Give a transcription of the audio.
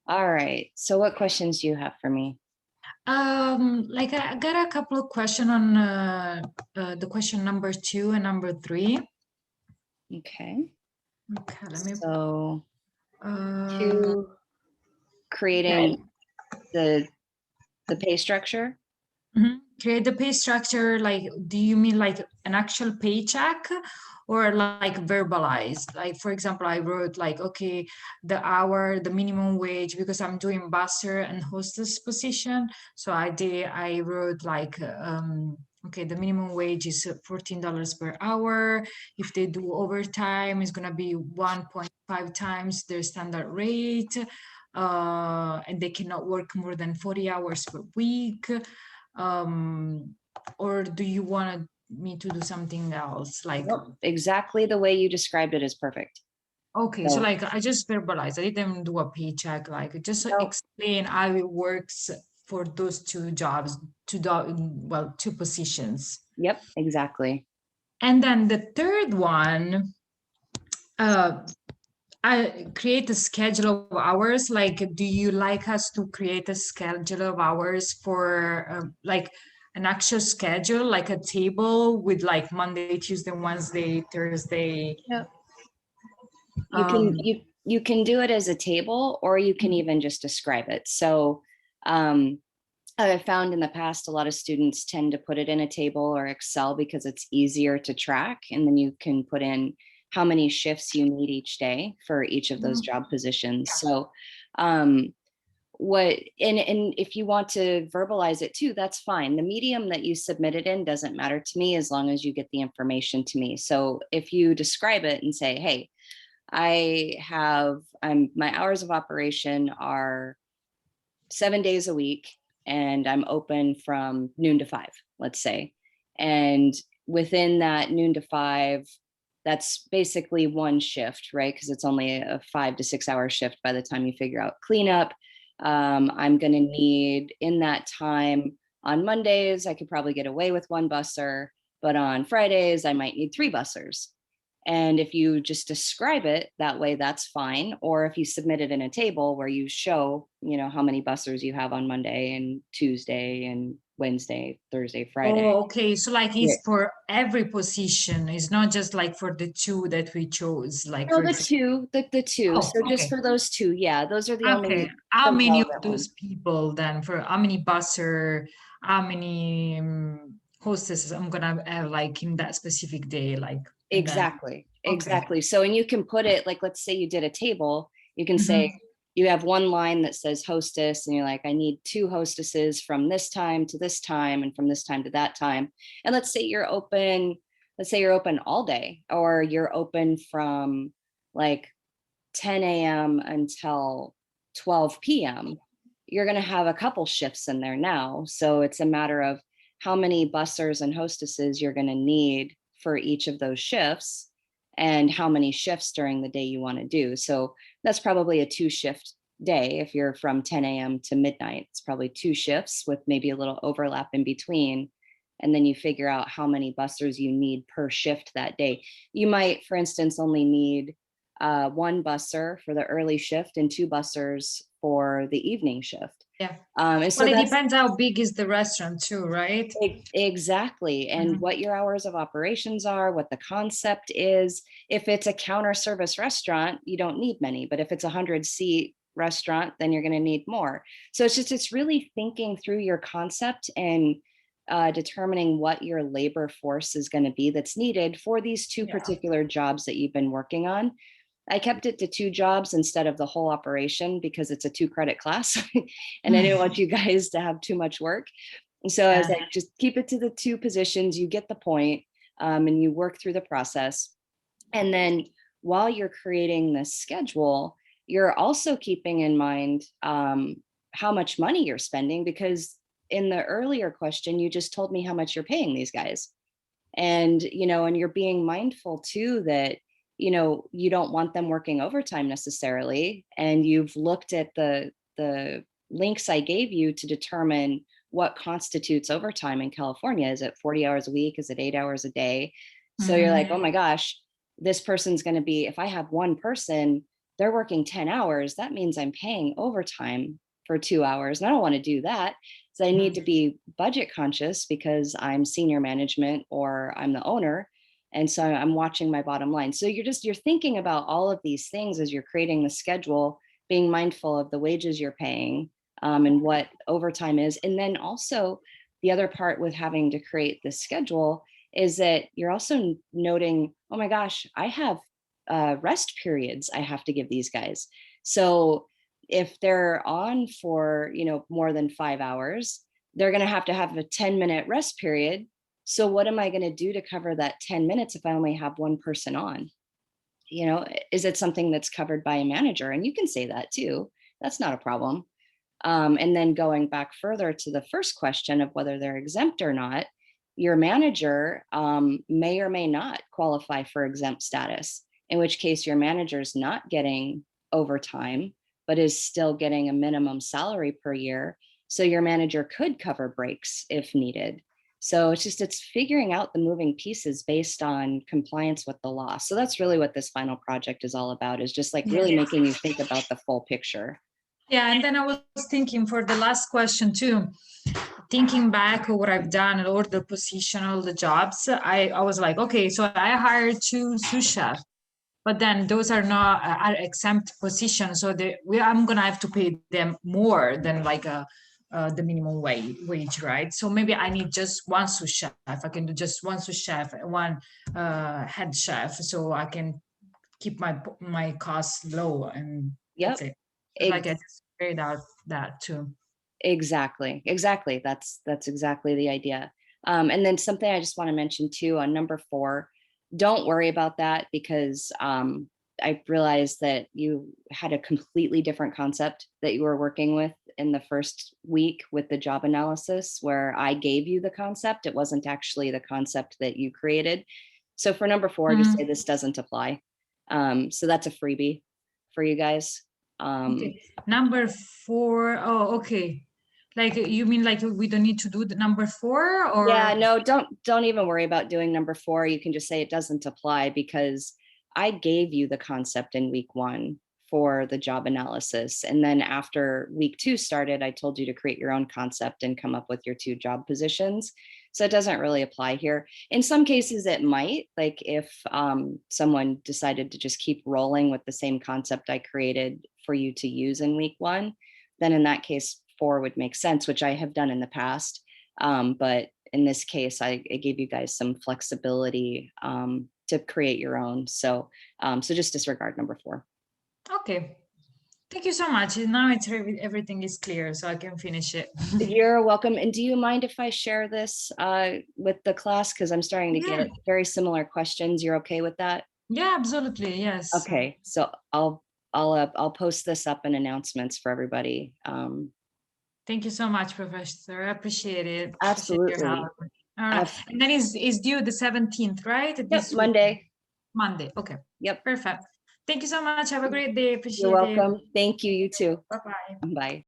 All right. So what questions do you have for me? Like I got a couple of questions on the question number 2 and number 3. Okay. Okay, let me. So Uh, to okay. creating the pay structure. Create the pay structure. Like, do you mean like an actual paycheck, or like verbalized? Like, for example, I wrote like, okay, the hour, the minimum wage, because I'm doing busser and hostess position. So I wrote like, okay, the minimum wage is $14 per hour. If they do overtime, it's gonna be 1.5 times their standard rate. And they cannot work more than 40 hours per week. um or do you want me to do something else, like? Nope. Exactly the way you described it is perfect. Okay, so So like I just verbalize, I didn't do a paycheck, like just no. explain how it works for those two jobs, two positions. Yep. Exactly. And then the third one, uh I create a schedule of hours. Like, do you like us to create a schedule of hours for like an actual schedule, like a table with like Monday, Tuesday, Wednesday, Thursday? Yep. You can Um, you can do it as a table, or you can even just describe it. So um, I've found in the past a lot of students tend to put it in a table or Excel because it's easier to track, and then you can put in how many shifts you need each day for each of those mhm. job positions. So um, what and if you want to verbalize it too, that's fine. The medium that you submit it in doesn't matter to me as long as you get the information to me. So if you describe it and say, hey, I'm my hours of operation are 7 days a week, and I'm open from noon to 5, let's say. And within that noon to 5, that's basically one shift, right? Because it's only a 5 to 6 hour shift by the time you figure out cleanup. I'm going to need in that time on Mondays, I could probably get away with one busser, but on Fridays, I might need three bussers. And if you just describe it that way, that's fine. Or if you submit it in a table where you show, how many bussers you have on Monday and Tuesday and Wednesday, Thursday, Friday. Oh, okay. So like Yeah. it's for every position. It's not just like for the two that we chose. Like, No, for the example. two, the two. Oh, So just okay. for those two, yeah, those are the Okay. only How the many of relevant those ones. people then, for how many busser, how many hostesses I'm gonna have like in that specific day, like, and then Exactly. okay. Exactly. So, and you can put it like, let's say you did a table, you can say, Mhm. you have one line that says hostess, and you're like, I need two hostesses from this time to this time and from this time to that time. And let's say you're open all day, or you're open from like 10 a.m. until 12 p.m. You're going to have a couple shifts in there now. So it's a matter of how many bussers and hostesses you're going to need for each of those shifts, and how many shifts during the day you want to do. So that's probably a 2 shift day. If you're from 10 a.m. to midnight, it's probably 2 shifts with maybe a little overlap in between. And then you figure out how many bussers you need per shift that day. You might, for instance, only need one busser for the early shift and two bussers for the evening shift. Yeah. And Well, so it that's depends how big is the restaurant too, right? exactly. And Mhm. what your hours of operations are, what the concept is. If it's a counter service restaurant, you don't need many, but if it's a 100-seat restaurant, then you're going to need more. So it's really thinking through your concept and determining what your labor force is going to be that's needed for these two Yeah. particular jobs that you've been working on. I kept it to two jobs instead of the whole operation because it's a 2 credit class and I didn't want you guys to have too much work. And so I was Yeah. like, just keep it to the two positions, you get the point, and you work through the process. And then while you're creating this schedule, you're also keeping in mind how much money you're spending, because in the earlier question, you just told me how much you're paying these guys. And you're being mindful too that you don't want them working overtime necessarily, and you've looked at the links I gave you to determine what constitutes overtime in California. Is it 40 hours a week? Is it 8 hours a day? So you're like, Mhm. oh my gosh, this person's going to be, if I have one person, they're working 10 hours. That means I'm paying overtime for 2 hours. And I don't want to do that. So I need to be budget conscious because I'm senior management or I'm the owner. And so I'm watching my bottom line. So you're thinking about all of these things as you're creating the schedule, being mindful of the wages you're paying, and what overtime is. And then also the other part with having to create this schedule is that you're also noting, oh my gosh, I have rest periods I have to give these guys. So if they're on for, more than 5 hours, they're going to have a 10-minute rest period. So what am I going to do to cover that 10 minutes if I only have one person on? Is it something that's covered by a manager? And you can say that too. That's not a problem. And then going back further to the first question of whether they're exempt or not, your manager may or may not qualify for exempt status, in which case your manager's not getting overtime, but is still getting a minimum salary per year. So your manager could cover breaks if needed. So it's figuring out the moving pieces based on compliance with the law. So that's really what this final project is all about, is just like really making you think about the full picture. Yeah, and then I was thinking for the last question too, thinking back what I've done, all the position, all the jobs, I was like, okay, so I hired 2 sous chefs, but then those are not are exempt positions, so I'm gonna have to pay them more than like the minimum wage, right? So maybe I need just 1 sous chef. I can do just 1 sous chef, 1 head chef, so I can keep my costs low, and that's it. Like I just figured out that too. Exactly. That's exactly the idea. And then something I just want to mention too on number 4, don't worry about that, because I realized that you had a completely different concept that you were working with in the first week with the job analysis, where I gave you the concept. It wasn't actually the concept that you created. So for number 4, just say this doesn't apply. So that's a freebie for you guys. Okay. Number 4. Oh, okay. Like you mean like we don't need to do the number 4, or? Yeah, no, don't even worry about doing number 4. You can just say it doesn't apply, because I gave you the concept in week 1 for the job analysis. And then after week 2 started, I told you to create your own concept and come up with your 2 job positions. So it doesn't really apply here. In some cases it might, like if someone decided to just keep rolling with the same concept I created for you to use in week 1, then in that case 4 would make sense, which I have done in the past. But in this case, I gave you guys some flexibility to create your own. So just disregard number 4. Okay. Thank you so much. Now everything is clear, so I can finish it. You're welcome. And do you mind if I share this with the class? Because I'm starting to get very similar questions. You're okay with that? Yeah, absolutely. Yes. Okay. So I'll post this up in announcements for everybody. Thank you so much, Professor. I appreciate it. Absolutely. Appreciate your help. All right. And then is due the 17th, right? Yep, Monday. Monday. Okay. Yep. Perfect. Thank you so much. Have a great day. Appreciate it. You're welcome. Thank you. You too. Bye-bye. Bye.